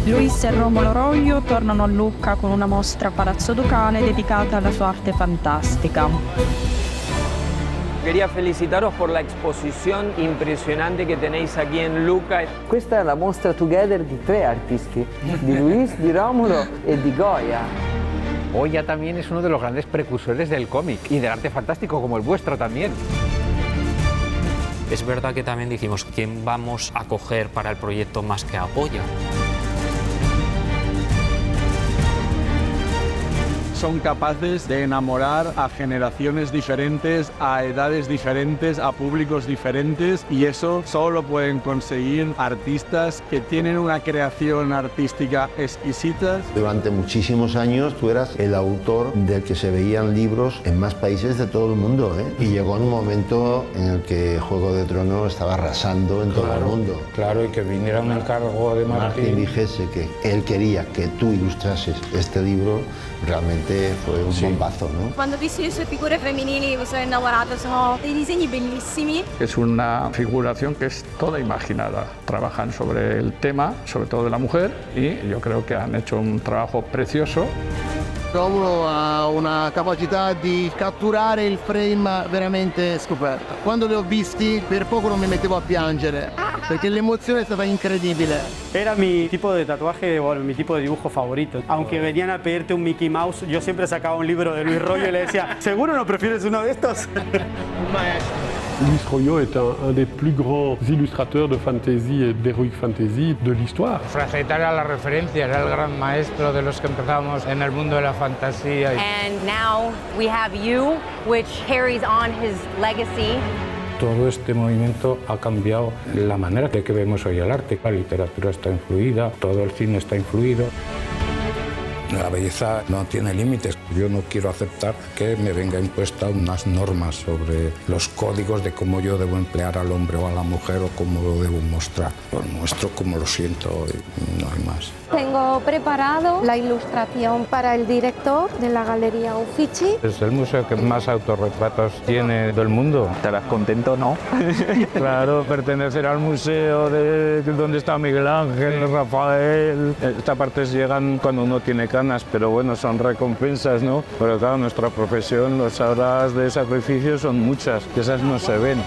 Luis e Romolo Roglio tornano a Lucca con una mostra a Palazzo Ducale dedicata alla sua arte fantastica. Quería felicitaros por la exposición impresionante que tenéis aquí en Lucca. Questa è la mostra together di 3 artisti, di Luis, di Romolo e di Goya. Goya también es uno de los grandes precursores del cómic y del arte fantástico, como el vuestro también. Es verdad que también dijimos quién vamos a coger para el proyecto más que a Goya. Son capaces de enamorar a generaciones diferentes, a edades diferentes, a públicos diferentes, y eso solo lo pueden conseguir artistas que tienen una creación artística exquisita. Durante muchísimos años tú eras el autor del que se veían libros en más países de todo el mundo, ¿eh? Y llegó un momento en el que Juego de Tronos estaba arrasando en todo el mundo. Claro, y que viniera un encargo de Martín dijese que él quería que tú ilustrases este libro, realmente fue un bombazo, ¿no? Quando ho visto le sue figure femminili mi sono innamorata, sono dei disegni bellissimi. Es una figuración que es toda imaginada. Trabajan sobre el tema, sobre todo de la mujer, y yo creo que han hecho un trabajo precioso. Romolo ha una capacità di catturare il frame veramente scoperta. Quando li ho visti per poco non mi mettevo a piangere, perché l'emozione è stata incredibile. Era mi tipo de tatuaje, bueno, mi tipo de dibujo favorito. Aunque venían a pedirte un Mickey Mouse, yo siempre sacaba un libro de Luis Roglio y le decía, ¿seguro no prefieres uno de estos? Un maestro. Luis Roglio est un des plus grands illustrateurs de fantasy et d'heroic fantasy de l'histoire. Frageta era la referencia, era el gran maestro de los que empezamos en el mundo de la fantasía. And now we have you, which carries on his legacy. Todo este movimiento ha cambiado la manera de que vemos hoy el arte. La literatura está influida, todo el cine está influido. La belleza no tiene límites. Yo no quiero aceptar que me venga impuesta unas normas sobre los códigos de cómo yo debo emplear al hombre o a la mujer o cómo lo debo mostrar. Lo muestro como lo siento y no hay más. Tengo preparado la ilustración para el director de la Galería Uffizi. Es el museo que más autorretratos tiene del mundo. ¿Estarás contento, no? Claro, pertenecer al museo de donde está Miguel Ángel, Rafael. Estas partes llegan cuando uno tiene canas, pero bueno, son recompensas, ¿no? Pero claro, nuestra profesión, las horas de sacrificio son muchas, que esas no se ven.